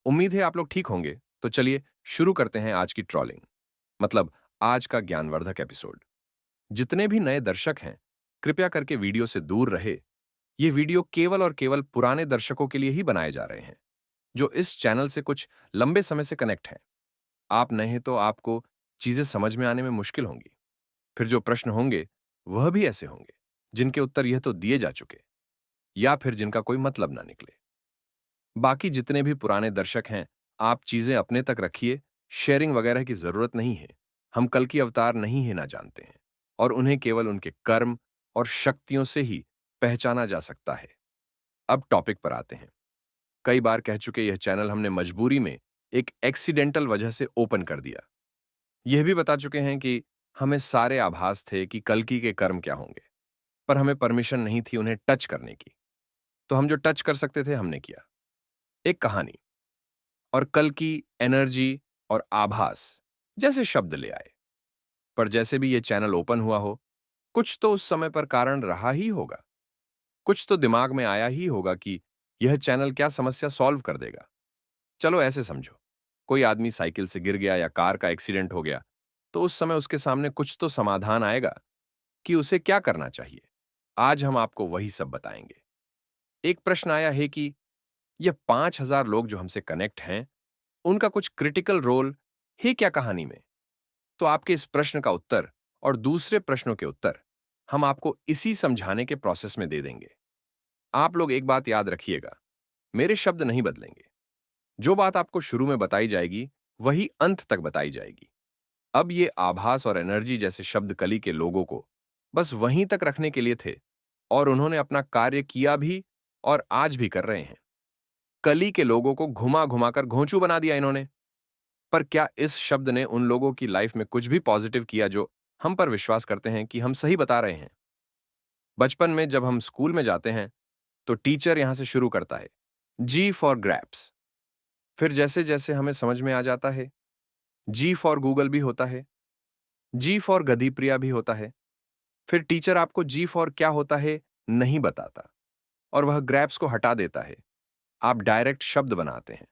उम्मीद है आप लोग ठीक होंगे। तो चलिए शुरू करते हैं आज की ट्रॉलिंग, मतलब आज का ज्ञानवर्धक एपिसोड। जितने भी नए दर्शक हैं, कृपया करके वीडियो से दूर रहे। ये वीडियो केवल और केवल पुराने दर्शकों के लिए ही बनाए जा रहे हैं, जो इस चैनल से कुछ लंबे समय से कनेक्ट हैं। आप नए हैं तो आपको चीजें समझ में आने में मुश्किल होंगी। फिर जो प्रश्न होंगे, वह भी ऐसे होंगे जिनके उत्तर यह तो दिए जा चुके, या फिर जिनका कोई मतलब ना निकले। बाकी जितने भी पुराने दर्शक हैं, आप चीजें अपने तक रखिए। शेयरिंग वगैरह की जरूरत नहीं है। हम कल की अवतार नहीं है ना जानते हैं, और उन्हें केवल उनके कर्म और शक्तियों से ही पहचाना जा सकता है। अब टॉपिक पर आते हैं। कई बार कह चुके यह चैनल हमने मजबूरी में एक एक्सीडेंटल वजह से ओपन कर दिया। यह भी बता चुके हैं कि हमें सारे आभास थे कि कल्कि के कर्म क्या होंगे, पर हमें परमिशन नहीं थी उन्हें टच करने की। तो हम जो टच कर सकते थे हमने किया। एक कहानी और कल की एनर्जी और आभास जैसे शब्द ले आए। पर जैसे भी ये चैनल ओपन हुआ हो, कुछ तो उस समय पर कारण रहा ही होगा। कुछ तो दिमाग में आया ही होगा कि यह चैनल क्या समस्या सॉल्व कर देगा। चलो ऐसे समझो, कोई आदमी साइकिल से गिर गया या कार का एक्सीडेंट हो गया, तो उस समय उसके सामने कुछ तो समाधान आएगा कि उसे क्या करना चाहिए। आज हम आपको वही सब बताएंगे। एक प्रश्न आया है कि यह 5,000 लोग जो हमसे कनेक्ट हैं, उनका कुछ क्रिटिकल रोल है क्या कहानी में? तो आपके इस प्रश्न का उत्तर और दूसरे प्रश्नों के उत्तर हम आपको इसी समझाने के प्रोसेस में दे देंगे। आप लोग एक बात याद रखिएगा, मेरे शब्द नहीं बदलेंगे। जो बात आपको शुरू में बताई जाएगी, वही अंत तक बताई जाएगी। अब ये आभास और एनर्जी जैसे शब्द कली के लोगों को बस वहीं तक रखने के लिए थे, और उन्होंने अपना कार्य किया भी और आज भी कर रहे हैं। कली के लोगों को घुमा घुमा कर घोंचू बना दिया इन्होंने। पर क्या इस शब्द ने उन लोगों की लाइफ में कुछ भी पॉजिटिव किया जो हम पर विश्वास करते हैं कि हम सही बता रहे हैं? बचपन में जब हम स्कूल में जाते हैं, तो टीचर यहां से शुरू करता है, जी फॉर ग्रैप्स। फिर जैसे जैसे हमें समझ में आ जाता है, जी फॉर गूगल भी होता है, जी फॉर गधीप्रिया भी होता है। फिर टीचर आपको जी फॉर क्या होता है नहीं बताता, और वह ग्रैप्स को हटा देता है। आप डायरेक्ट शब्द बनाते हैं।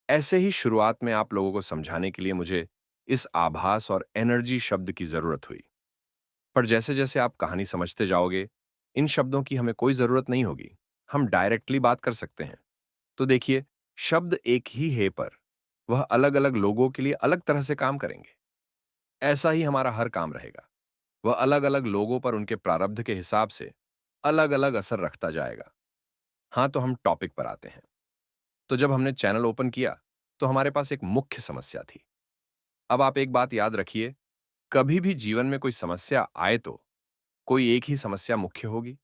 ऐसे ही शुरुआत में आप लोगों को समझाने के लिए मुझे इस आभास और एनर्जी शब्द की जरूरत हुई। पर जैसे जैसे आप कहानी समझते जाओगे, इन शब्दों की हमें कोई जरूरत नहीं होगी। हम डायरेक्टली बात कर सकते हैं। तो देखिए, शब्द एक ही है, पर वह अलग अलग लोगों के लिए अलग तरह से काम करेंगे। ऐसा ही हमारा हर काम रहेगा। वह अलग अलग लोगों पर उनके प्रारब्ध के हिसाब से अलग अलग असर रखता जाएगा। हाँ, तो हम टॉपिक पर आते हैं। तो जब हमने चैनल ओपन किया, तो हमारे पास एक मुख्य समस्या थी। अब आप एक बात याद रखिए, कभी भी जीवन में कोई समस्या आए तो कोई एक ही समस्या मुख्य होगी,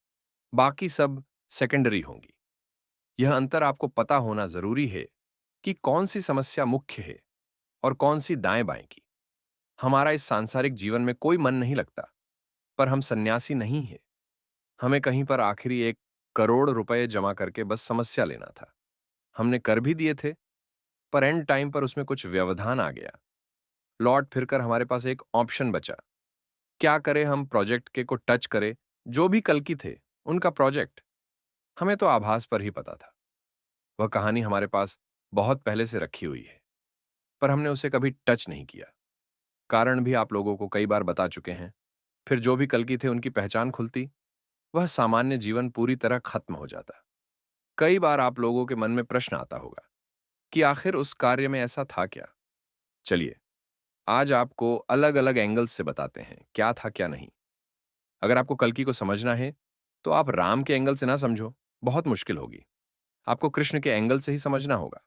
बाकी सब सेकेंडरी होंगी। यह अंतर आपको पता होना जरूरी है कि कौन सी समस्या मुख्य है और कौन सी दाएं बाएं की। हमारा इस सांसारिक जीवन में कोई मन नहीं लगता, पर हम सन्यासी नहीं है। हमें कहीं पर आखिरी 1 करोड़ रुपए जमा करके बस समस्या लेना था। हमने कर भी दिए थे, पर एंड टाइम पर उसमें कुछ व्यवधान आ गया। लौट फिरकर हमारे पास एक ऑप्शन बचा। क्या करें? हम प्रोजेक्ट के को टच करें, जो भी कल की थे उनका प्रोजेक्ट। हमें तो आभास पर ही पता था। वह कहानी हमारे पास बहुत पहले से रखी हुई है, पर हमने उसे कभी टच नहीं किया। कारण भी आप लोगों को कई बार बता चुके हैं। फिर जो भी कल की थे उनकी पहचान खुलती, वह सामान्य जीवन पूरी तरह खत्म हो जाता। कई बार आप लोगों के मन में प्रश्न आता होगा कि आखिर उस कार्य में ऐसा था क्या। चलिए, आज आपको अलग अलग एंगल्स से बताते हैं क्या था क्या नहीं। अगर आपको कल्कि को समझना है, तो आप राम के एंगल से ना समझो, बहुत मुश्किल होगी। आपको कृष्ण के एंगल से ही समझना होगा।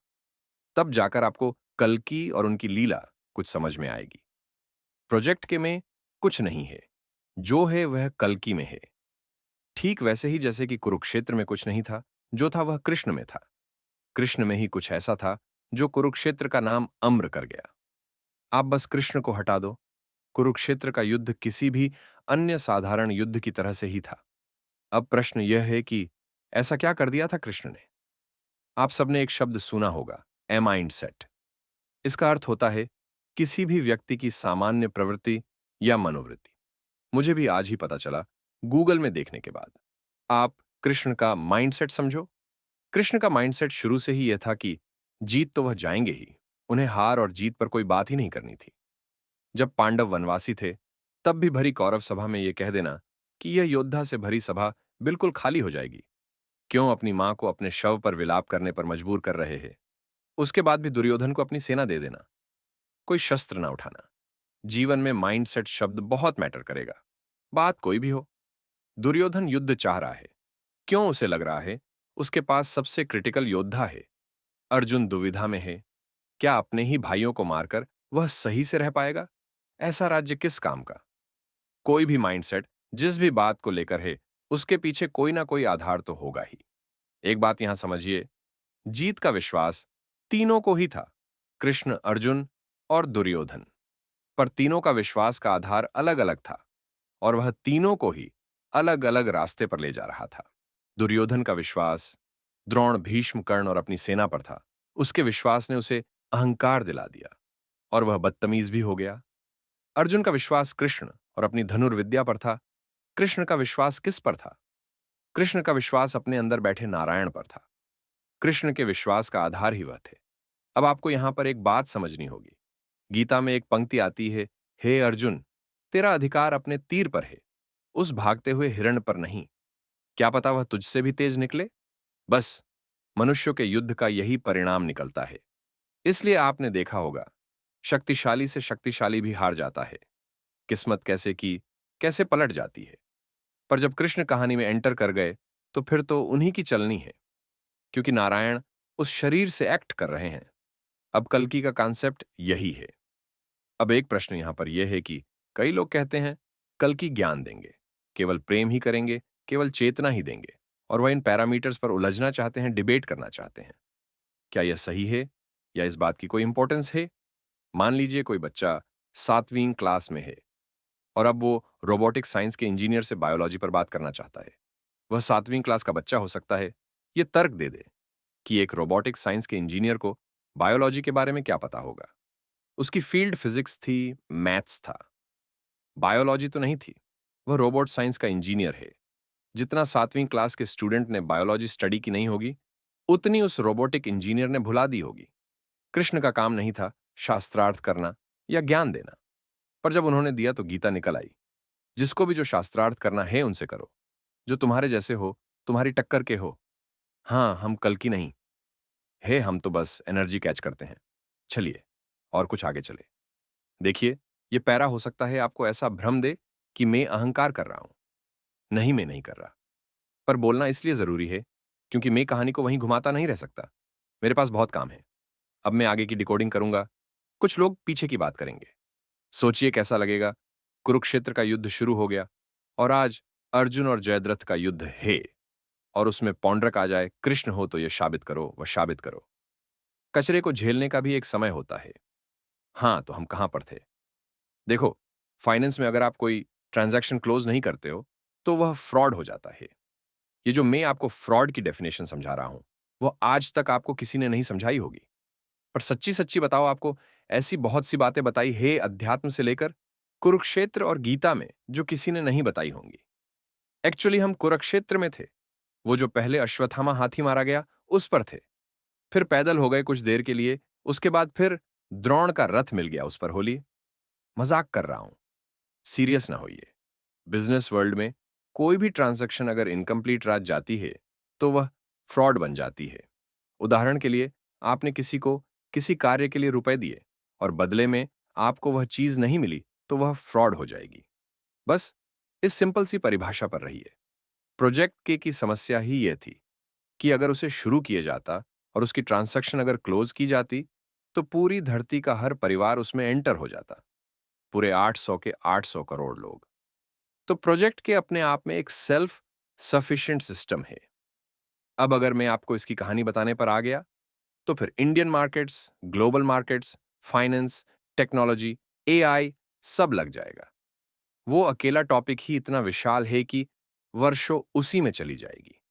तब जाकर आपको कल्कि और उनकी लीला कुछ समझ में आएगी। प्रोजेक्ट के में कुछ नहीं है, जो है वह कल्कि में है। ठीक वैसे ही जैसे कि कुरुक्षेत्र में कुछ नहीं था, जो था वह कृष्ण में था। कृष्ण में ही कुछ ऐसा था जो कुरुक्षेत्र का नाम अम्र कर गया। आप बस कृष्ण को हटा दो, कुरुक्षेत्र का युद्ध किसी भी अन्य साधारण युद्ध की तरह से ही था। अब प्रश्न यह है कि ऐसा क्या कर दिया था कृष्ण ने? आप सबने एक शब्द सुना होगा, ए माइंड सेट। इसका अर्थ होता है किसी भी व्यक्ति की सामान्य प्रवृत्ति या मनोवृत्ति। मुझे भी आज ही पता चला, गूगल में देखने के बाद। आप कृष्ण का माइंडसेट समझो। कृष्ण का माइंडसेट शुरू से ही यह था कि जीत तो वह जाएंगे ही, उन्हें हार और जीत पर कोई बात ही नहीं करनी थी। जब पांडव वनवासी थे, तब भी भरी कौरव सभा में यह कह देना कि यह योद्धा से भरी सभा बिल्कुल खाली हो जाएगी। क्यों अपनी मां को अपने शव पर विलाप करने पर मजबूर कर रहे हैं? उसके बाद भी दुर्योधन को अपनी सेना दे देना, कोई शस्त्र ना उठाना। जीवन में माइंडसेट शब्द बहुत मैटर करेगा। बात कोई भी हो, दुर्योधन युद्ध चाह रहा है। क्यों उसे लग रहा है उसके पास सबसे क्रिटिकल योद्धा है? अर्जुन दुविधा में है, क्या अपने ही भाइयों को मारकर वह सही से रह पाएगा? ऐसा राज्य किस काम का? कोई भी माइंडसेट जिस भी बात को लेकर है, उसके पीछे कोई ना कोई आधार तो होगा ही। एक बात यहां समझिए, जीत का विश्वास तीनों को ही था, कृष्ण, अर्जुन और दुर्योधन। पर तीनों का विश्वास का आधार अलग अलग था और वह तीनों को ही अलग अलग रास्ते पर ले जा रहा था। दुर्योधन का विश्वास द्रोण, भीष्म, कर्ण और अपनी सेना पर था। उसके विश्वास ने उसे अहंकार दिला दिया और वह बदतमीज भी हो गया। अर्जुन का विश्वास कृष्ण और अपनी धनुर्विद्या पर था। कृष्ण का विश्वास किस पर था? कृष्ण का विश्वास अपने अंदर बैठे नारायण पर था। कृष्ण के विश्वास का आधार ही वह थे। अब आपको यहां पर एक बात समझनी होगी। गीता में एक पंक्ति आती है, हे अर्जुन, तेरा अधिकार अपने तीर पर है, उस भागते हुए हिरण पर नहीं। क्या पता वह तुझसे भी तेज निकले? बस, मनुष्यों के युद्ध का यही परिणाम निकलता है। इसलिए आपने देखा होगा, शक्तिशाली से शक्तिशाली भी हार जाता है। किस्मत कैसे की कैसे पलट जाती है। पर जब कृष्ण कहानी में एंटर कर गए, तो फिर तो उन्हीं की चलनी है, क्योंकि नारायण उस शरीर से एक्ट कर रहे हैं। अब कल्कि का कॉन्सेप्ट यही है। अब एक प्रश्न यहां पर यह है कि कई लोग कहते हैं कल्कि ज्ञान देंगे, केवल प्रेम ही करेंगे, केवल चेतना ही देंगे, और वह इन पैरामीटर्स पर उलझना चाहते हैं, डिबेट करना चाहते हैं। क्या यह सही है या इस बात की कोई इंपॉर्टेंस है? मान लीजिए कोई बच्चा 7वीं क्लास में है और अब वो रोबोटिक्स साइंस के इंजीनियर से बायोलॉजी पर बात करना चाहता है। वह 7वीं क्लास का बच्चा हो सकता है, ये तर्क दे दे कि एक रोबोटिक्स साइंस के इंजीनियर को बायोलॉजी के बारे में क्या पता होगा। उसकी फील्ड फिजिक्स थी, मैथ्स था, बायोलॉजी तो नहीं थी। वह रोबोट साइंस का इंजीनियर है। जितना 7वीं क्लास के स्टूडेंट ने बायोलॉजी स्टडी की नहीं होगी, उतनी उस रोबोटिक इंजीनियर ने भुला दी होगी। कृष्ण का काम नहीं था शास्त्रार्थ करना या ज्ञान देना, पर जब उन्होंने दिया तो गीता निकल आई। जिसको भी जो शास्त्रार्थ करना है उनसे करो, जो तुम्हारे जैसे हो, तुम्हारी टक्कर के हो। हाँ, हम कल की नहीं है, हम तो बस एनर्जी कैच करते हैं। चलिए और कुछ आगे चले। देखिए, ये पैरा हो सकता है आपको ऐसा भ्रम दे कि मैं अहंकार कर रहा हूं। नहीं, मैं नहीं कर रहा। पर बोलना इसलिए जरूरी है क्योंकि मैं कहानी को वहीं घुमाता नहीं रह सकता। मेरे पास बहुत काम है। अब मैं आगे की डिकोडिंग करूंगा, कुछ लोग पीछे की बात करेंगे। सोचिए कैसा लगेगा, कुरुक्षेत्र का युद्ध शुरू हो गया और आज अर्जुन और जयद्रथ का युद्ध है, और उसमें पौंड्रक आ जाए, कृष्ण हो तो यह साबित करो, वह साबित करो। कचरे को झेलने का भी एक समय होता है। हाँ, तो हम कहां पर थे? देखो, फाइनेंस में अगर आप कोई ट्रांजैक्शन क्लोज नहीं करते हो, तो वह फ्रॉड हो जाता है। ये जो मैं आपको फ्रॉड की डेफिनेशन समझा रहा हूं, वो आज तक आपको किसी ने नहीं समझाई होगी। पर सच्ची सच्ची बताओ, आपको ऐसी बहुत सी बातें बताई है अध्यात्म से लेकर कुरुक्षेत्र और गीता में, जो किसी ने नहीं बताई होंगी। एक्चुअली हम कुरुक्षेत्र में थे। वो जो पहले अश्वत्थामा हाथी मारा गया, उस पर थे। फिर पैदल हो गए कुछ देर के लिए, उसके बाद फिर द्रोण का रथ मिल गया, उस पर होली। मजाक कर रहा हूं, सीरियस ना होइए। बिजनेस वर्ल्ड में कोई भी ट्रांजैक्शन अगर इनकम्प्लीट रात जाती है, तो वह फ्रॉड बन जाती है। उदाहरण के लिए, आपने किसी को किसी कार्य के लिए रुपए दिए और बदले में आपको वह चीज नहीं मिली, तो वह फ्रॉड हो जाएगी। बस इस सिंपल सी परिभाषा पर रहिए। प्रोजेक्ट के की समस्या ही यह थी कि अगर उसे शुरू किया जाता और उसकी ट्रांजैक्शन अगर क्लोज की जाती, तो पूरी धरती का हर परिवार उसमें एंटर हो जाता, पूरे 800 के 800 करोड़ लोग। तो प्रोजेक्ट के अपने आप में एक सेल्फ सफिशिएंट सिस्टम है। अब अगर मैं आपको इसकी कहानी बताने पर आ गया, तो फिर Indian markets, global markets, finance, technology, AI सब लग जाएगा। वो अकेला टॉपिक ही इतना विशाल है कि वर्षों उसी में चली जाएगी।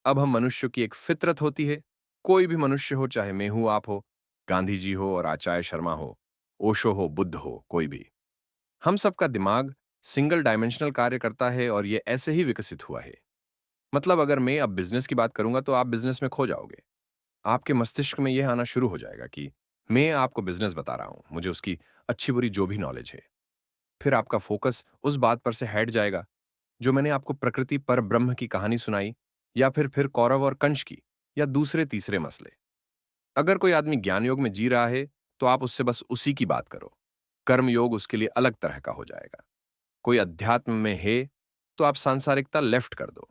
अब हम मनुष्य की एक फितरत होती है, कोई भी मनुष्य हो, चाहे मैं हूं, आप हो, गांधी जी हो और आचार्य शर्मा हो, ओशो हो, बुद्ध हो, कोई भी। हम सबका दिमाग सिंगल डायमेंशनल कार्य करता है और ये ऐसे ही विकसित हुआ है। मतलब अगर मैं अब बिजनेस की बात करूंगा तो आप बिजनेस में खो जाओगे। आपके मस्तिष्क में यह आना शुरू हो जाएगा कि मैं आपको बिजनेस बता रहा हूं, मुझे उसकी अच्छी बुरी जो भी नॉलेज है। फिर आपका फोकस उस बात पर से हट जाएगा जो मैंने आपको प्रकृति पर ब्रह्म की कहानी सुनाई, या फिर कौरव और कंस की, या दूसरे तीसरे मसले। अगर कोई आदमी ज्ञान योग में जी रहा है तो आप उससे बस उसी की बात करो। कर्म योग उसके लिए अलग तरह का हो जाएगा। कोई अध्यात्म में है तो आप सांसारिकता लेफ्ट कर दो।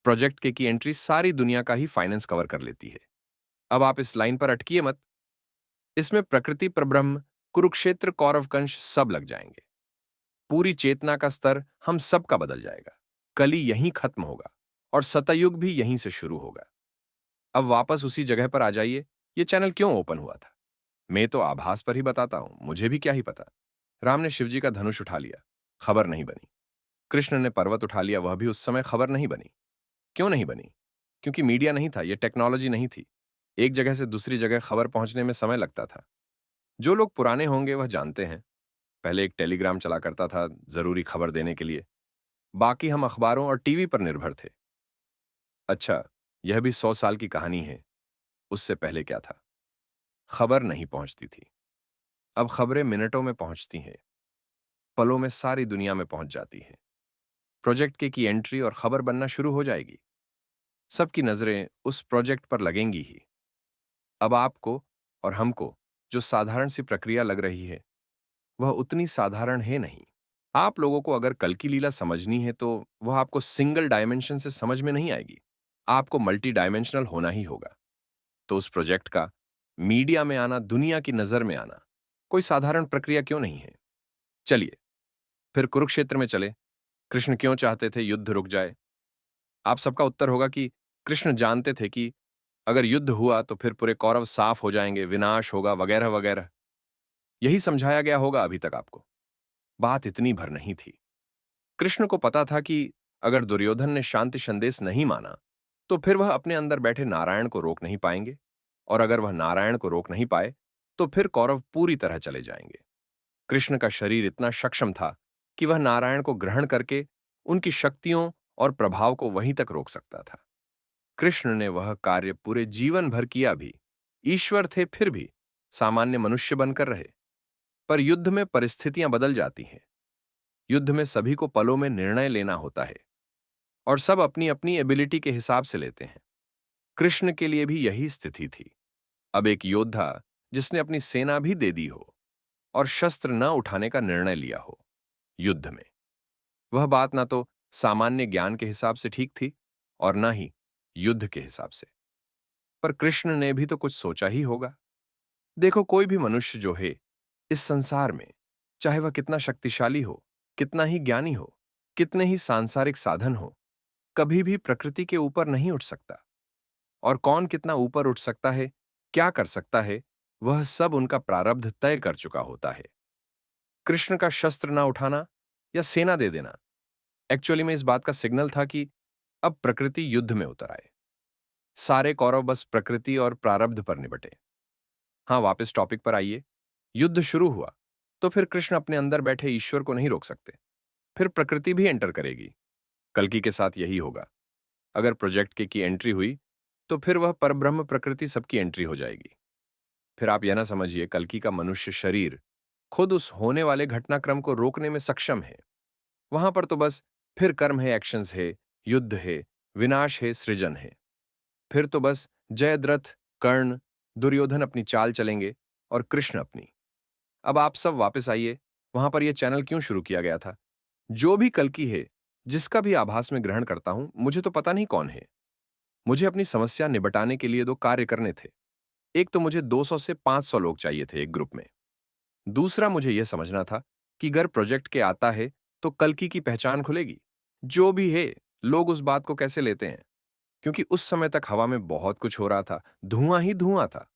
प्रोजेक्ट के की एंट्री सारी दुनिया का ही फाइनेंस कवर कर लेती है। अब आप इस लाइन पर अटकिए मत। इसमें प्रकृति पर ब्रह्म, कुरुक्षेत्र, कौरव, कंस सब लग जाएंगे। पूरी चेतना का स्तर हम सबका बदल जाएगा। कली यहीं खत्म होगा और सतयुग भी यहीं से शुरू होगा। अब वापस उसी जगह पर आ जाइए। ये चैनल क्यों ओपन हुआ था? मैं तो आभास पर ही बताता हूं, मुझे भी क्या ही पता। राम ने शिवजी का धनुष उठा लिया, खबर नहीं बनी। कृष्ण ने पर्वत उठा लिया, वह भी उस समय खबर नहीं बनी। क्यों नहीं बनी? क्योंकि मीडिया नहीं था, यह टेक्नोलॉजी नहीं थी। एक जगह से दूसरी जगह खबर पहुंचने में समय लगता था। जो लोग पुराने होंगे वह जानते हैं, पहले एक टेलीग्राम चला करता था जरूरी खबर देने के लिए। बाकी हम अखबारों और टीवी पर निर्भर थे। अच्छा, यह भी 100 साल की कहानी है। उससे पहले क्या था? खबर नहीं पहुंचती थी। अब खबरें मिनटों में पहुंचती हैं, पलों में सारी दुनिया में पहुंच जाती हैं। प्रोजेक्ट के की एंट्री और खबर बनना शुरू हो जाएगी। सबकी नजरें उस प्रोजेक्ट पर लगेंगी ही। अब आपको और हमको जो साधारण सी प्रक्रिया लग रही है, वह उतनी साधारण है नहीं। आप लोगों को अगर कल की लीला समझनी है तो वह आपको सिंगल डायमेंशन से समझ में नहीं आएगी। आपको मल्टी डायमेंशनल होना ही होगा। तो उस प्रोजेक्ट का मीडिया में आना, दुनिया की नजर में आना, कोई साधारण प्रक्रिया क्यों नहीं है? चलिए फिर कुरुक्षेत्र में चले। कृष्ण क्यों चाहते थे युद्ध रुक जाए? आप सबका उत्तर होगा कि कृष्ण जानते थे कि अगर युद्ध हुआ तो फिर पूरे कौरव साफ हो जाएंगे, विनाश होगा, वगैरह वगैरह। यही समझाया गया होगा अभी तक आपको। बात इतनी भर नहीं थी। कृष्ण को पता था कि अगर दुर्योधन ने शांति संदेश नहीं माना तो फिर वह अपने अंदर बैठे नारायण को रोक नहीं पाएंगे, और अगर वह नारायण को रोक नहीं पाए तो फिर कौरव पूरी तरह चले जाएंगे। कृष्ण का शरीर इतना सक्षम था कि वह नारायण को ग्रहण करके उनकी शक्तियों और प्रभाव को वहीं तक रोक सकता था। कृष्ण ने वह कार्य पूरे जीवन भर किया भी। ईश्वर थे फिर भी सामान्य मनुष्य बनकर रहे। पर युद्ध में परिस्थितियां बदल जाती हैं। युद्ध में सभी को पलों में निर्णय लेना होता है, और सब अपनी अपनी एबिलिटी के हिसाब से लेते हैं। कृष्ण के लिए भी यही स्थिति थी। अब एक योद्धा जिसने अपनी सेना भी दे दी हो और शस्त्र न उठाने का निर्णय लिया हो युद्ध में, वह बात ना तो सामान्य ज्ञान के हिसाब से ठीक थी और ना ही युद्ध के हिसाब से। पर कृष्ण ने भी तो कुछ सोचा ही होगा। देखो, कोई भी मनुष्य जो है इस संसार में, चाहे वह कितना शक्तिशाली हो, कितना ही ज्ञानी हो, कितने ही सांसारिक साधन हो, कभी भी प्रकृति के ऊपर नहीं उठ सकता। और कौन कितना ऊपर उठ सकता है, क्या कर सकता है, वह सब उनका प्रारब्ध तय कर चुका होता है। कृष्ण का शस्त्र ना उठाना या सेना दे देना एक्चुअली में इस बात का सिग्नल था कि अब प्रकृति युद्ध में उतर आए। सारे कौरव बस प्रकृति और प्रारब्ध पर निपटे। हाँ, वापस टॉपिक पर आइए। युद्ध शुरू हुआ तो फिर कृष्ण अपने अंदर बैठे ईश्वर को नहीं रोक सकते। फिर प्रकृति भी एंटर करेगी। कल्कि के साथ यही होगा। अगर प्रोजेक्ट के की एंट्री हुई तो फिर वह परब्रह्म प्रकृति सबकी एंट्री हो जाएगी। फिर आप यह ना समझिए कल्कि का मनुष्य शरीर खुद उस होने वाले घटनाक्रम को रोकने में सक्षम है। वहां पर तो बस फिर कर्म है, एक्शंस है, युद्ध है, विनाश है, सृजन है। फिर तो बस जयद्रथ, कर्ण, दुर्योधन अपनी चाल चलेंगे और कृष्ण अपनी। अब आप सब वापस आइए वहां पर यह चैनल क्यों शुरू किया गया था। जो भी कल्कि है, जिसका भी आभास में ग्रहण करता हूं, मुझे तो पता नहीं कौन है। मुझे अपनी समस्या निपटाने के लिए दो कार्य करने थे। एक तो मुझे 200 से 500 लोग चाहिए थे एक ग्रुप में। दूसरा, मुझे यह समझना था कि अगर प्रोजेक्ट के आता है तो कल्कि की पहचान खुलेगी। जो भी है, लोग उस बात को कैसे लेते हैं, क्योंकि उस समय तक हवा में बहुत कुछ हो रहा था, धुआं ही धुआं था।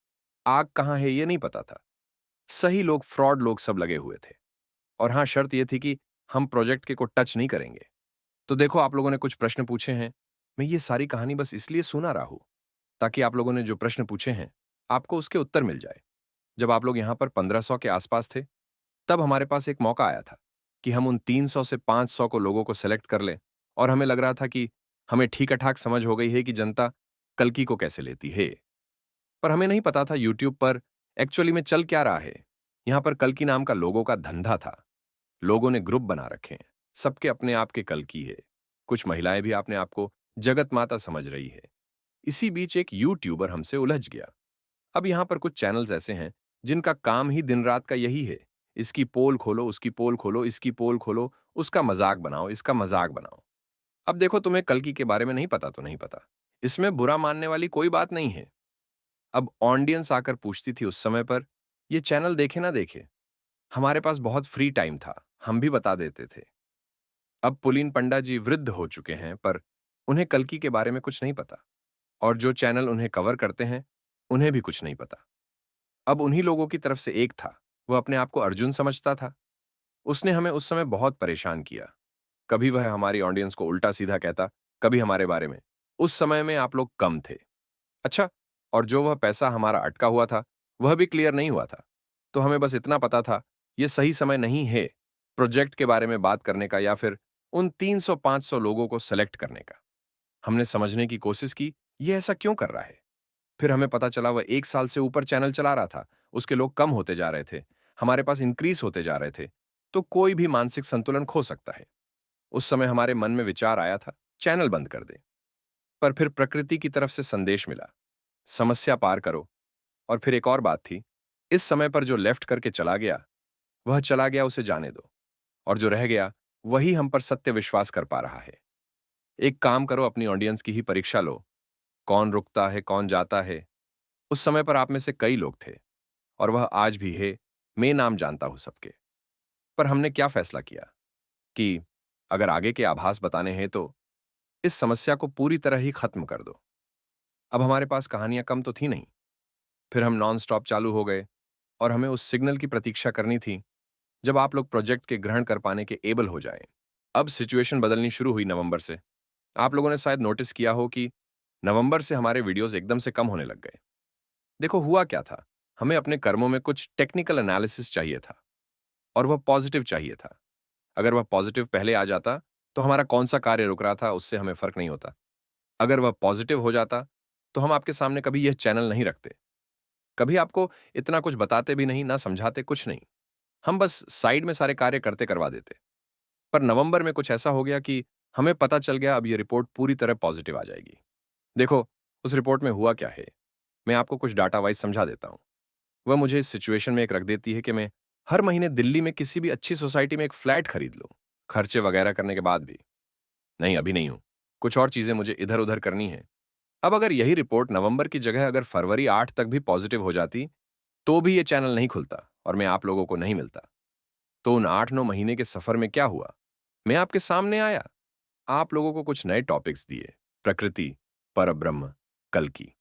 आग कहां है यह नहीं पता था। सही लोग, फ्रॉड लोग सब लगे हुए थे। और हां, शर्त यह थी कि हम प्रोजेक्ट के को टच नहीं करेंगे। तो देखो, आप लोगों ने कुछ प्रश्न पूछे हैं। मैं ये सारी कहानी बस इसलिए सुना रहा हूं ताकि आप लोगों ने जो प्रश्न पूछे हैं आपको उसके उत्तर मिल जाए। जब आप लोग यहां पर 1500 के आसपास थे, तब हमारे पास एक मौका आया था कि हम उन 300 से 500 को लोगों को सेलेक्ट कर लें, और हमें लग रहा था कि हमें ठीक ठाक समझ हो गई है कि जनता कल्कि को कैसे लेती है। पर हमें नहीं पता था यूट्यूब पर एक्चुअली में चल क्या रहा है। यहाँ पर कल्कि नाम का लोगों का धंधा था। लोगों ने ग्रुप बना रखे हैं, सबके अपने आप के कल्कि है। कुछ महिलाएं भी अपने आप को जगत माता समझ रही है। इसी बीच एक यूट्यूबर हमसे उलझ गया। अब यहाँ पर कुछ चैनल्स ऐसे हैं जिनका काम ही दिन रात का यही है। इसकी पोल खोलो, उसकी पोल खोलो, इसकी पोल खोलो, उसका मजाक बनाओ, इसका मजाक बनाओ। अब देखो, तुम्हें कल्कि के बारे में नहीं पता तो नहीं पता, इसमें बुरा मानने वाली कोई बात नहीं है। अब ऑडियंस आकर पूछती थी उस समय पर, ये चैनल देखे ना देखे। हमारे पास बहुत फ्री टाइम था, हम भी बता देते थे। अब पुलीन पंडा जी वृद्ध हो चुके हैं, पर उन्हें कल्कि के बारे में कुछ नहीं पता, और जो चैनल उन्हें कवर करते हैं उन्हें भी कुछ नहीं पता। अब उन्हीं लोगों की तरफ से एक था, वह अपने आप को अर्जुन समझता था। उसने हमें उस समय बहुत परेशान किया। कभी वह हमारी ऑडियंस को उल्टा सीधा कहता, कभी हमारे बारे में, उस समय में आप लोग कम थे। अच्छा, और जो वह पैसा हमारा अटका हुआ था, वह भी क्लियर नहीं हुआ था। तो हमें बस इतना पता था, ये सही समय नहीं है प्रोजेक्ट के बारे में बात करने का या फिर उन 300-500 लोगों को सेलेक्ट करने का। हमने समझने की कोशिश की, ये ऐसा क्यों कर रहा है। फिर हमें पता चला वह 1 साल से ऊपर चैनल चला रहा था, उसके लोग कम होते जा रहे थे, हमारे पास इंक्रीज होते जा रहे थे, तो कोई भी मानसिक संतुलन खो सकता है। उस समय हमारे मन में विचार आया था, चैनल बंद कर दे। पर फिर प्रकृति की तरफ से संदेश मिला, समस्या पार करो। और फिर एक और बात थी, इस समय पर जो लेफ्ट करके चला गया, वह चला गया, उसे जाने दो। और जो रह गया, वही हम पर सत्य विश्वास कर पा रहा है। एक काम करो, अपनी ऑडियंस की ही परीक्षा लो। कौन रुकता है, कौन जाता है। उस समय पर आप में से कई लोग थे, और वह आज भी है। मैं नाम जानता हूं सबके। पर हमने क्या फैसला किया कि अगर आगे के आभास बताने हैं तो इस समस्या को पूरी तरह ही खत्म कर दो। अब हमारे पास कहानियां कम तो थी नहीं। फिर हम नॉन स्टॉप चालू हो गए, और हमें उस सिग्नल की प्रतीक्षा करनी थी जब आप लोग प्रोजेक्ट के ग्रहण कर पाने के एबल हो जाएं। अब सिचुएशन बदलनी शुरू हुई नवंबर से। आप लोगों ने शायद नोटिस किया हो कि नवंबर से हमारे वीडियोस एकदम से कम होने लग गए। देखो, हुआ क्या था, हमें अपने कर्मों में कुछ टेक्निकल एनालिसिस चाहिए था, और वह पॉजिटिव चाहिए था। अगर वह पॉजिटिव पहले आ जाता तो हमारा कौन सा कार्य रुक रहा था उससे हमें फर्क नहीं होता। अगर वह पॉजिटिव हो जाता तो हम आपके सामने कभी यह चैनल नहीं रखते, कभी आपको इतना कुछ बताते भी नहीं, ना समझाते कुछ नहीं। हम बस साइड में सारे कार्य करते करवा देते। पर नवंबर में कुछ ऐसा हो गया कि हमें पता चल गया, अब यह रिपोर्ट पूरी तरह पॉजिटिव आ जाएगी। देखो, उस रिपोर्ट में हुआ क्या है, मैं आपको कुछ डाटा वाइज समझा देता हूं। वह मुझे इस सिचुएशन में एक रख देती है कि मैं हर महीने दिल्ली में किसी भी अच्छी सोसाइटी में एक फ्लैट खरीद लूं, खर्चे वगैरह करने के बाद भी। नहीं, अभी नहीं हूं, कुछ और चीजें मुझे इधर उधर करनी है। अब अगर यही रिपोर्ट नवंबर की जगह अगर फरवरी 8 तक भी पॉजिटिव हो जाती, तो भी ये चैनल नहीं खुलता और मैं आप लोगों को नहीं मिलता। तो उन 8-9 महीने के सफर में क्या हुआ, मैं आपके सामने आया, आप लोगों को कुछ नए टॉपिक्स दिए, प्रकृति, परब्रह्म, कल्कि।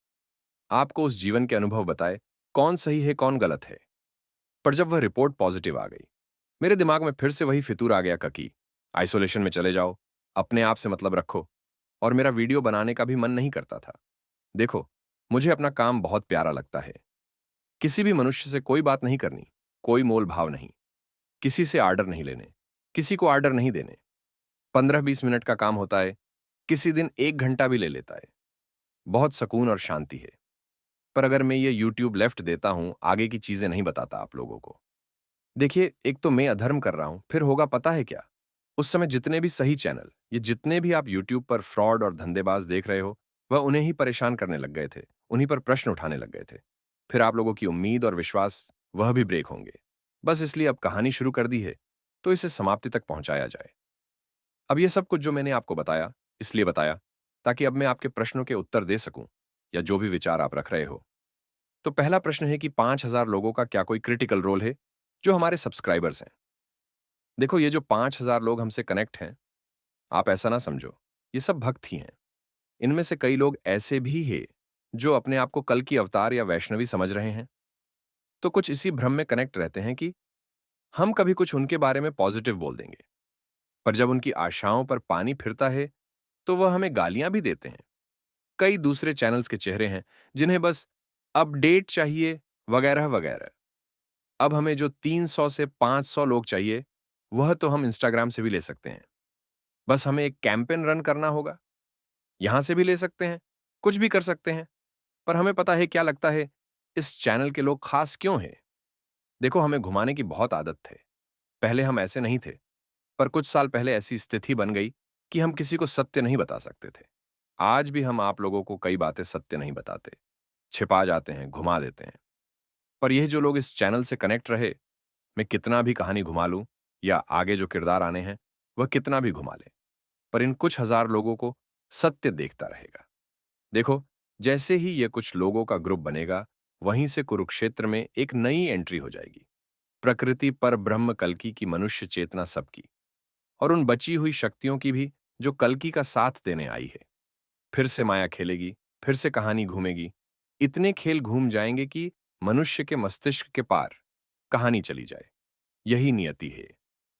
आपको उस जीवन के अनुभव बताए, कौन सही है कौन गलत है। पर जब वह रिपोर्ट पॉजिटिव आ गई, मेरे दिमाग में फिर से वही फितूर आ गया कि आइसोलेशन में चले जाओ, अपने आप से मतलब रखो, और मेरा वीडियो बनाने का भी मन नहीं करता था। देखो, मुझे अपना काम बहुत प्यारा लगता है। किसी भी मनुष्य से कोई बात नहीं करनी, कोई मोल भाव नहीं, किसी से आर्डर नहीं लेने, किसी को आर्डर नहीं देने। 15-20 मिनट का काम होता है, किसी दिन 1 घंटा भी ले लेता है। बहुत सुकून और शांति है। पर अगर मैं ये यूट्यूब लेफ्ट देता हूं, आगे की चीजें नहीं बताता आप लोगों को। देखिए, एक तो मैं अधर्म कर रहा हूं, फिर होगा पता है क्या? उस समय जितने भी सही चैनल, ये जितने भी आप यूट्यूब पर फ्रॉड और धंधेबाज देख रहे हो, वह उन्हें ही परेशान करने लग गए थे, उन्हीं पर प्रश्न उठाने लग गए थे। फिर आप लोगों की उम्मीद और विश्वास, वह भी ब्रेक होंगे। बस इसलिए अब कहानी शुरू कर दी है, तो इसे समाप्ति तक पहुंचाया जाए। अब ये सब कुछ जो मैंने आपको बताया, इसलिए बताया ताकि अब मैं आपके प्रश्नों के उत्तर दे सकूं, या जो भी विचार आप रख रहे हो। तो पहला प्रश्न है कि 5,000 लोगों का क्या कोई क्रिटिकल रोल है, जो हमारे सब्सक्राइबर्स हैं? देखो, ये जो 5,000 लोग हमसे कनेक्ट हैं, आप ऐसा ना समझो, ये सब भक्त ही हैं। इनमें से कई लोग ऐसे भी हैं, जो अपने आप को कल की अवतार या वैष्णवी समझ रहे हैं। तो कुछ इसी भ्रम में कनेक्ट रहते हैं कि हम कभी कुछ उनके बारे में पॉजिटिव बोल देंगे, पर जब उनकी आशाओं पर पानी फिरता है, तो वह हमें गालियां भी देते हैं। कई दूसरे चैनल्स के चेहरे हैं, जिन्हें बस अपडेट चाहिए, वगैरह वगैरह। अब हमें जो 300 से 500 लोग चाहिए, वह तो हम इंस्टाग्राम से भी ले सकते हैं। बस हमें एक कैंपेन रन करना होगा। यहां से भी ले सकते हैं, कुछ भी कर सकते हैं। पर हमें पता है क्या लगता है, इस चैनल के लोग खास क्यों हैं? देखो, हमें घुमाने की बहुत आदत है। पहले हम ऐसे नहीं थे, पर कुछ साल पहले ऐसी स्थिति बन गई कि हम किसी को सत्य नहीं बता सकते थे। आज भी हम आप लोगों को कई बातें सत्य नहीं बताते, छिपा जाते हैं, घुमा देते हैं। पर यह जो लोग इस चैनल से कनेक्ट रहे, मैं कितना भी कहानी घुमा लूं या आगे जो किरदार आने हैं, वह कितना भी घुमा ले, पर इन कुछ हजार लोगों को सत्य देखता रहेगा। देखो, जैसे ही ये कुछ लोगों का ग्रुप बनेगा, वहीं से कुरुक्षेत्र में एक नई एंट्री हो जाएगी। प्रकृति पर ब्रह्म कल्कि की मनुष्य चेतना सबकी, और उन बची हुई शक्तियों की भी जो कल्कि का साथ देने आई है। फिर से माया खेलेगी, फिर से कहानी घूमेगी। इतने खेल घूम जाएंगे कि मनुष्य के मस्तिष्क के पार कहानी चली जाए। यही नियति है।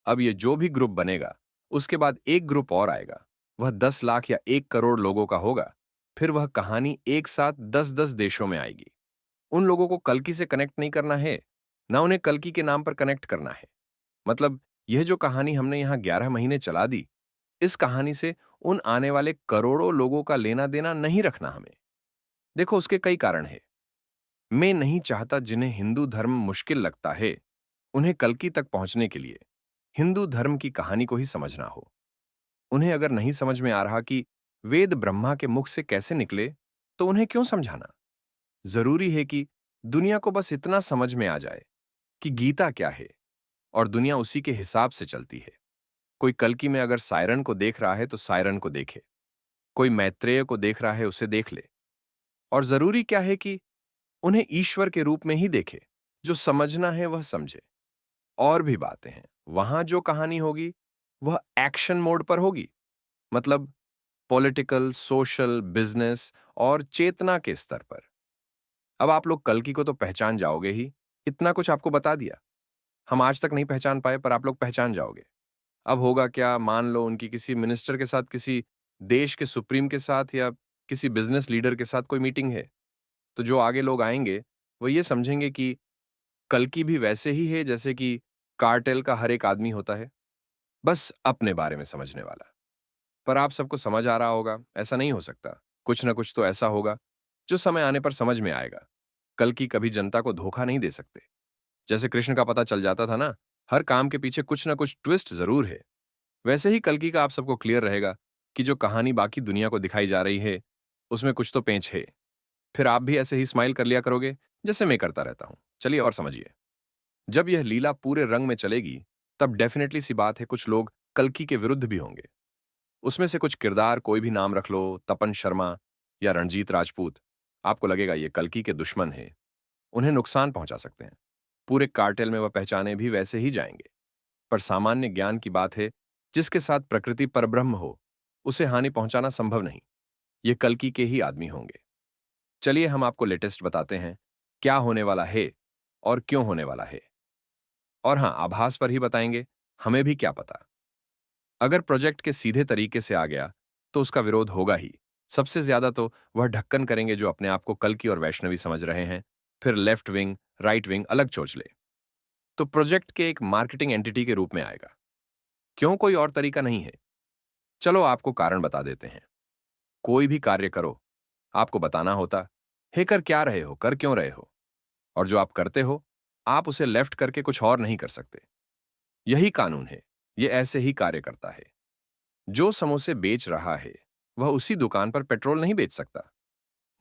अब ये जो भी ग्रुप बनेगा, उसके बाद एक ग्रुप और आएगा। वह 10 लाख या 1 करोड़ लोगों का होगा। फिर वह कहानी एक साथ 10-10 देशों में आएगी। उन लोगों को कल्कि से कनेक्ट नहीं करना है, ना उन्हें कल्कि के नाम पर कनेक्ट करना है। मतलब, यह जो कहानी हमने यहां 11 महीने चला दी, इस कहानी से उन आने वाले करोड़ों लोगों का लेना देना नहीं रखना हमें। देखो, उसके कई कारण हैं। मैं नहीं चाहता जिन्हें हिंदू धर्म मुश्किल लगता है, उन्हें कल्कि तक पहुंचने के लिए हिंदू धर्म की कहानी को ही समझना हो। उन्हें अगर नहीं समझ में आ रहा कि वेद ब्रह्मा के मुख से कैसे निकले, तो उन्हें क्यों समझाना? जरूरी है कि दुनिया को बस इतना समझ में आ जाए कि गीता क्या है, और दुनिया उसी के हिसाब से चलती है। कोई कल्कि में अगर सायरन को देख रहा है तो सायरन को देखे, कोई मैत्रेय को देख रहा है उसे देख ले। और जरूरी क्या है कि उन्हें ईश्वर के रूप में ही देखे। जो समझना है वह समझे। और भी बातें हैं, वहां जो कहानी होगी वह एक्शन मोड पर होगी। मतलब, पॉलिटिकल, सोशल, बिजनेस और चेतना के स्तर पर। अब आप लोग कल्कि को तो पहचान जाओगे ही, इतना कुछ आपको बता दिया। हम आज तक नहीं पहचान पाए, पर आप लोग पहचान जाओगे। अब होगा क्या, मान लो उनकी किसी मिनिस्टर के साथ, किसी देश के सुप्रीम के साथ या किसी बिजनेस लीडर के साथ कोई मीटिंग है, तो जो आगे लोग आएंगे वो ये समझेंगे कि कल्कि भी वैसे ही है जैसे कि कार्टेल का हर एक आदमी होता है, बस अपने बारे में समझने वाला। पर आप सबको समझ आ रहा होगा, ऐसा नहीं हो सकता। कुछ ना कुछ तो ऐसा होगा जो समय आने पर समझ में आएगा। कल्कि कभी जनता को धोखा नहीं दे सकते। जैसे कृष्ण का पता चल जाता था ना, हर काम के पीछे कुछ ना कुछ ट्विस्ट जरूर है। वैसे ही कल्कि का आप सबको क्लियर रहेगा कि जो कहानी बाकी दुनिया को दिखाई जा रही है, उसमें कुछ तो पेंच है। फिर आप भी ऐसे ही स्माइल कर लिया करोगे, जैसे मैं करता रहता हूं। चलिए और समझिए। जब यह लीला पूरे रंग में चलेगी, तब डेफिनेटली सी बात है, कुछ लोग कल्कि के विरुद्ध भी होंगे। उसमें से कुछ किरदार, कोई भी नाम रख लो, तपन शर्मा या रणजीत राजपूत, आपको लगेगा ये कल्कि के दुश्मन है, उन्हें नुकसान पहुंचा सकते हैं। पूरे कार्टेल में वह पहचाने भी वैसे ही जाएंगे। पर सामान्य ज्ञान की बात है, जिसके साथ प्रकृति परब्रह्म हो, उसे हानि पहुंचाना संभव नहीं। ये कल्कि के ही आदमी होंगे। चलिए हम आपको लेटेस्ट बताते हैं, क्या होने वाला है और क्यों होने वाला है। और हाँ, आभास पर ही बताएंगे, हमें भी क्या पता। अगर प्रोजेक्ट के सीधे तरीके से आ गया, तो उसका विरोध होगा ही। सबसे ज्यादा तो वह ढक्कन करेंगे जो अपने आप को कल्कि और वैष्णवी समझ रहे हैं। फिर लेफ्ट विंग, राइट विंग अलग सोच ले, तो प्रोजेक्ट के एक मार्केटिंग एंटिटी के रूप में आएगा। क्यों, कोई और तरीका नहीं है। चलो आपको कारण बता देते हैं। कोई भी कार्य करो, आपको बताना होता है कर क्या रहे हो, कर क्यों रहे हो। और जो आप करते हो, आप उसे लेफ्ट करके कुछ और नहीं कर सकते। यही कानून है। यह ऐसे ही कार्य करता है। जो समोसे बेच रहा है, वह उसी दुकान पर पेट्रोल नहीं बेच सकता।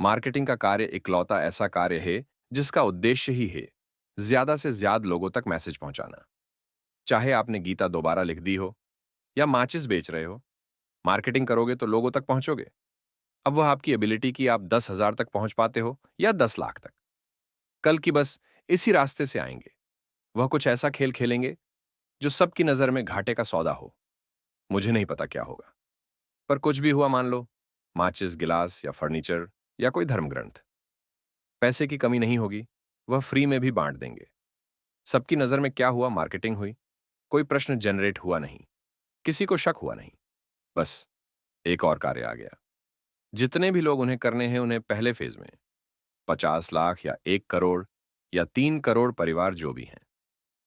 मार्केटिंग का कार्य इकलौता ऐसा कार्य है जिसका उद्देश्य ही है ज्यादा से ज्यादा लोगों तक मैसेज पहुंचाना। चाहे आपने गीता दोबारा लिख दी हो या माचिस बेच रहे हो, मार्केटिंग करोगे तो लोगों तक पहुंचोगे। अब वह आपकी एबिलिटी कि आप 10,000 तक पहुंच पाते हो या 10 लाख तक। कल की बस इसी रास्ते से आएंगे। वह कुछ ऐसा खेल खेलेंगे जो सबकी नजर में घाटे का सौदा हो। मुझे नहीं पता क्या होगा, पर कुछ भी हुआ, मान लो माचिस, गिलास या फर्नीचर या कोई धर्म ग्रंथ, पैसे की कमी नहीं होगी। वह फ्री में भी बांट देंगे। सबकी नजर में क्या हुआ, मार्केटिंग हुई। कोई प्रश्न जनरेट हुआ नहीं, किसी को शक हुआ नहीं। बस एक और कार्य आ गया। जितने भी लोग उन्हें करने हैं, उन्हें पहले फेज में 50 लाख या 1 करोड़ या 3 करोड़ परिवार जो भी हैं।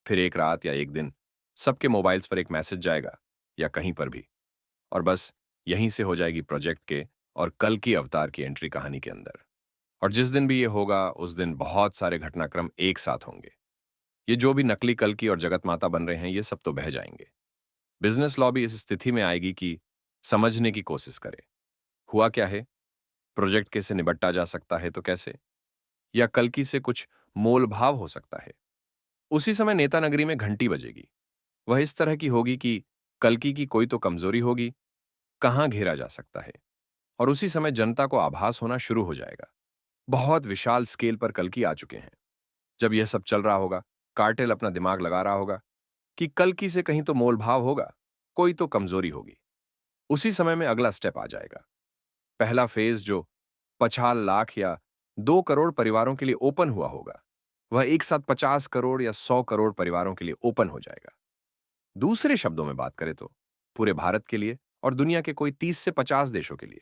फिर एक रात या एक दिन सबके मोबाइल्स पर एक मैसेज जाएगा, या कहीं पर भी। और बस यहीं से हो जाएगी प्रोजेक्ट के और कल की अवतार की एंट्री कहानी के अंदर। और जिस दिन भी ये होगा उस दिन बहुत सारे घटनाक्रम एक साथ होंगे। ये जो भी नकली कल्कि और जगत माता बन रहे हैं ये सब तो बह जाएंगे। बिजनेस लॉ भी इस स्थिति में आएगी कि समझने की कोशिश करे। हुआ क्या है, प्रोजेक्ट कैसे निपटा जा सकता है तो कैसे, या कल्कि से कुछ मोल भाव हो सकता है। उसी समय नेता नगरी में घंटी बजेगी। वह इस तरह की होगी कि कल्कि की कोई तो कमजोरी होगी, कहां घेरा जा सकता है। और उसी समय जनता को आभास होना शुरू हो जाएगा, बहुत विशाल स्केल पर कल्कि आ चुके हैं। जब यह सब चल रहा होगा, कार्टेल अपना दिमाग लगा रहा होगा कि कल्कि से कहीं तो मोल भाव होगा, कोई तो कमजोरी होगी। उसी समय में अगला स्टेप आ जाएगा। पहला फेज जो 50 लाख या 2 करोड़ परिवारों के लिए ओपन हुआ होगा, वह एक साथ 50 करोड़ या 100 करोड़ परिवारों के लिए ओपन हो जाएगा। दूसरे शब्दों में बात करें तो पूरे भारत के लिए और दुनिया के कोई 30 से 50 देशों के लिए।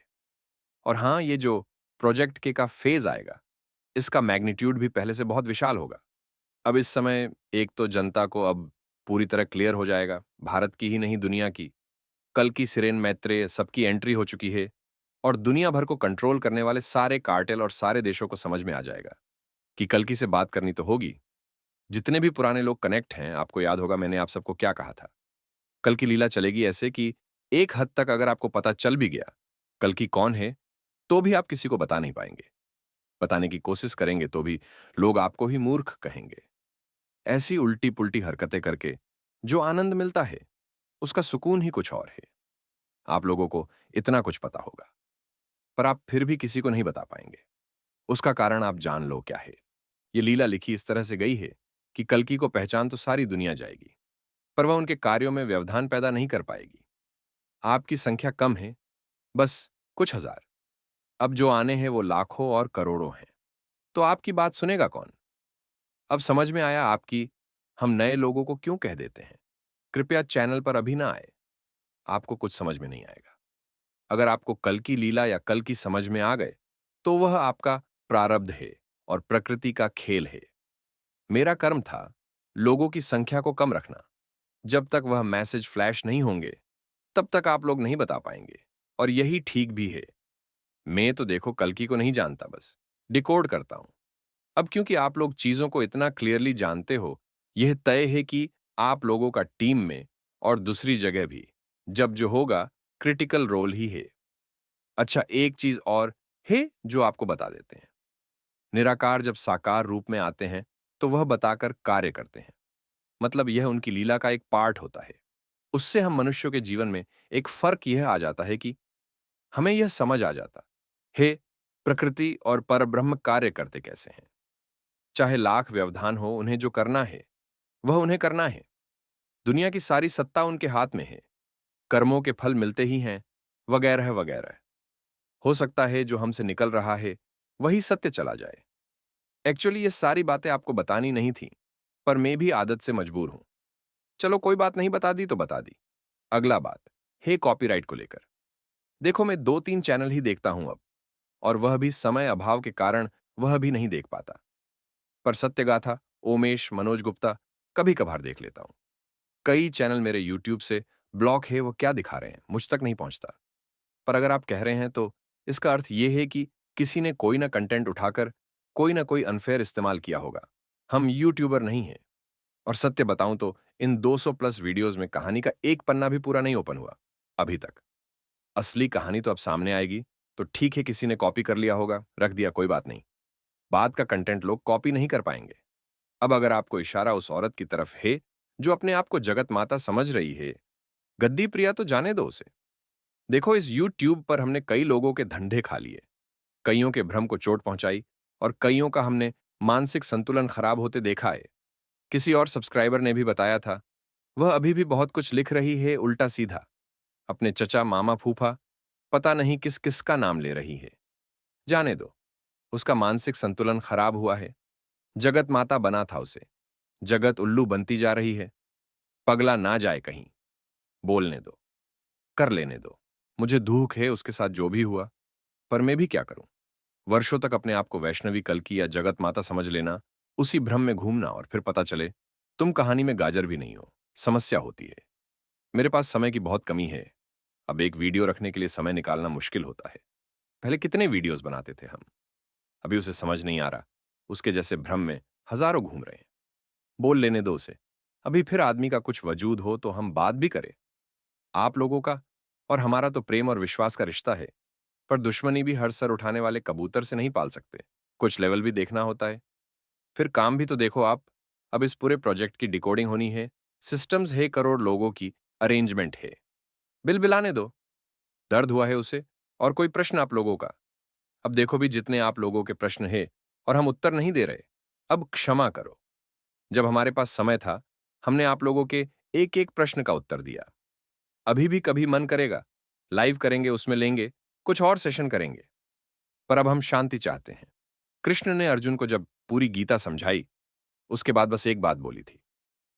और हां, ये जो प्रोजेक्ट के का फेज आएगा, इसका मैग्नीट्यूड भी पहले से बहुत विशाल होगा। अब इस समय एक तो जनता को अब पूरी तरह क्लियर हो जाएगा, भारत की ही नहीं दुनिया की। कल की सिरेन मैत्रेय सबकी एंट्री हो चुकी है और दुनिया भर को कंट्रोल करने वाले सारे कार्टेल और सारे देशों को समझ में आ जाएगा कि कल्कि से बात करनी तो होगी। जितने भी पुराने लोग कनेक्ट हैं, आपको याद होगा मैंने आप सबको क्या कहा था। कल की लीला चलेगी ऐसे कि एक हद तक अगर आपको पता चल भी गया कल्कि कौन है, तो भी आप किसी को बता नहीं पाएंगे। बताने की कोशिश करेंगे तो भी लोग आपको ही मूर्ख कहेंगे। ऐसी उल्टी पुल्टी हरकतें करके जो आनंद मिलता है, उसका सुकून ही कुछ और है। आप लोगों को इतना कुछ पता होगा, पर आप फिर भी किसी को नहीं बता पाएंगे। उसका कारण आप जान लो क्या है। ये लीला लिखी इस तरह से गई है कि कल्कि को पहचान तो सारी दुनिया जाएगी, पर वह उनके कार्यों में व्यवधान पैदा नहीं कर पाएगी। आपकी संख्या कम है, बस कुछ हजार। अब जो आने हैं वो लाखों और करोड़ों हैं। तो आपकी बात सुनेगा कौन? अब समझ में आया आपकी हम नए लोगों को क्यों कह देते हैं कृपया चैनल पर अभी ना आए। आपको कुछ समझ में नहीं आएगा। अगर आपको कल की लीला या कल की समझ में आ गए, तो वह आपका प्रारब्ध है और प्रकृति का खेल है। मेरा कर्म था लोगों की संख्या को कम रखना। जब तक वह मैसेज फ्लैश नहीं होंगे, तब तक आप लोग नहीं बता पाएंगे। और यही ठीक भी है। मैं तो देखो कल्कि को नहीं जानता, बस डिकोड करता हूं। अब क्योंकि आप लोग चीजों को इतना क्लियरली जानते हो, यह तय है कि आप लोगों का टीम में और दूसरी जगह भी जब जो होगा क्रिटिकल रोल ही है। अच्छा, एक चीज और है जो आपको बता देते हैं। निराकार जब साकार रूप में आते हैं तो वह बताकर कार्य करते हैं। मतलब यह उनकी लीला का एक पार्ट होता है। उससे हम मनुष्यों के जीवन में एक फर्क यह आ जाता है कि हमें यह समझ आ जाता है प्रकृति और परब्रह्म कार्य करते कैसे हैं। चाहे लाख व्यवधान हो, उन्हें जो करना है वह उन्हें करना है। दुनिया की सारी सत्ता उनके हाथ में है। कर्मों के फल मिलते ही हैं, वगैरह वगैरह। हो सकता है जो हमसे निकल रहा है वही सत्य चला जाए। एक्चुअली ये सारी बातें आपको बतानी नहीं थी, पर मैं भी आदत से मजबूर हूं। चलो कोई बात नहीं, बता दी तो बता दी। अगला बात है कॉपीराइट को लेकर। देखो मैं 2-3 चैनल ही देखता हूं अब, और वह भी समय अभाव के कारण वह भी नहीं देख पाता। पर सत्यगाथा, ओमेश, मनोज गुप्ता कभी कभार देख लेता हूं। कई चैनल मेरे यूट्यूब से ब्लॉक है, वो क्या दिखा रहे हैं मुझ तक नहीं पहुंचता। पर अगर आप कह रहे हैं तो इसका अर्थ यह है कि किसी ने कोई ना कंटेंट उठाकर कोई ना कोई अनफेयर इस्तेमाल किया होगा। हम यूट्यूबर नहीं हैं। और सत्य बताऊं तो इन 200 प्लस वीडियोस में कहानी का एक पन्ना भी पूरा नहीं ओपन हुआ अभी तक। असली कहानी तो अब सामने आएगी, तो ठीक है किसी ने कॉपी कर लिया होगा, रख दिया, कोई बात नहीं। बाद का कंटेंट लोग कॉपी नहीं कर पाएंगे। अब अगर आपको इशारा उस औरत की तरफ है जो अपने आप को जगत माता समझ रही है, गद्दी प्रिया, तो जाने दो उसे। देखो इस यूट्यूब पर हमने कई लोगों के धंधे खा लिए, कईयों के भ्रम को चोट पहुंचाई और कईयों का हमने मानसिक संतुलन खराब होते देखा है। किसी और सब्सक्राइबर ने भी बताया था, वह अभी भी बहुत कुछ लिख रही है उल्टा सीधा। अपने चचा, मामा, फूफा, पता नहीं किस किस का नाम ले रही है। जाने दो, उसका मानसिक संतुलन खराब हुआ है। जगत माता बना था उसे, जगत उल्लू बनती जा रही है। पगला ना जाए कहीं। बोलने दो, कर लेने दो। मुझे दुख है उसके साथ जो भी हुआ, पर मैं भी क्या करूं। वर्षों तक अपने आप को वैष्णवी कल्कि या जगत माता समझ लेना, उसी भ्रम में घूमना, और फिर पता चले तुम कहानी में गाजर भी नहीं हो। समस्या होती है। मेरे पास समय की बहुत कमी है। अब एक वीडियो रखने के लिए समय निकालना मुश्किल होता है। पहले कितने वीडियोस बनाते थे हम। अभी उसे समझ नहीं आ रहा। उसके जैसे भ्रम में हजारों घूम रहे हैं। बोल लेने दो उसे। अभी फिर आदमी का कुछ वजूद हो तो हम बात भी करें। आप लोगों का और हमारा तो प्रेम और विश्वास का रिश्ता है, पर दुश्मनी भी हर सर उठाने वाले कबूतर से नहीं पाल सकते। कुछ लेवल भी देखना होता है। फिर काम भी तो देखो आप। अब इस पूरे प्रोजेक्ट की डिकोडिंग होनी है, सिस्टम्स है, करोड़ लोगों की अरेंजमेंट है। बिल बिलाने दो। दर्द हुआ है उसे। और कोई प्रश्न आप लोगों का? अब देखो भी जितने आप लोगों के प्रश्न है और हम उत्तर नहीं दे रहे, अब क्षमा करो। जब हमारे पास समय था, हमने आप लोगों के एक एक प्रश्न का उत्तर दिया। अभी भी कभी मन करेगा, लाइव करेंगे, उसमें लेंगे, कुछ और सेशन करेंगे। पर अब हम शांति चाहते हैं। कृष्ण ने अर्जुन को जब पूरी गीता समझाई, उसके बाद बस एक बात बोली थी,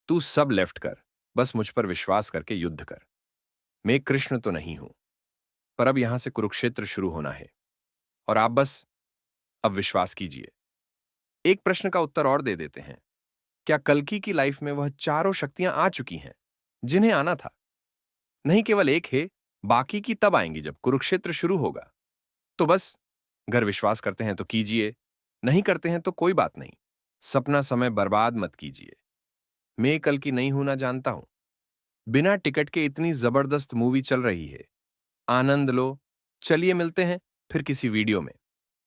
तू सब लेफ्ट कर, बस मुझ पर विश्वास करके युद्ध कर। मैं कृष्ण तो नहीं हूं, पर अब यहां से कुरुक्षेत्र शुरू होना है, और आप बस अब विश्वास कीजिए। एक प्रश्न का उत्तर और दे देते हैं। क्या कल्कि की लाइफ में वह चारों शक्तियां आ चुकी हैं जिन्हें आना था? नहीं, केवल एक है। बाकी की तब आएंगी जब कुरुक्षेत्र शुरू होगा। तो बस, अगर विश्वास करते हैं तो कीजिए, नहीं करते हैं तो कोई बात नहीं। सपना समय बर्बाद मत कीजिए। मैं कल की नहीं हूं ना जानता हूं। बिना टिकट के इतनी जबरदस्त मूवी चल रही है। आनंद लो। चलिए मिलते हैं फिर किसी वीडियो में।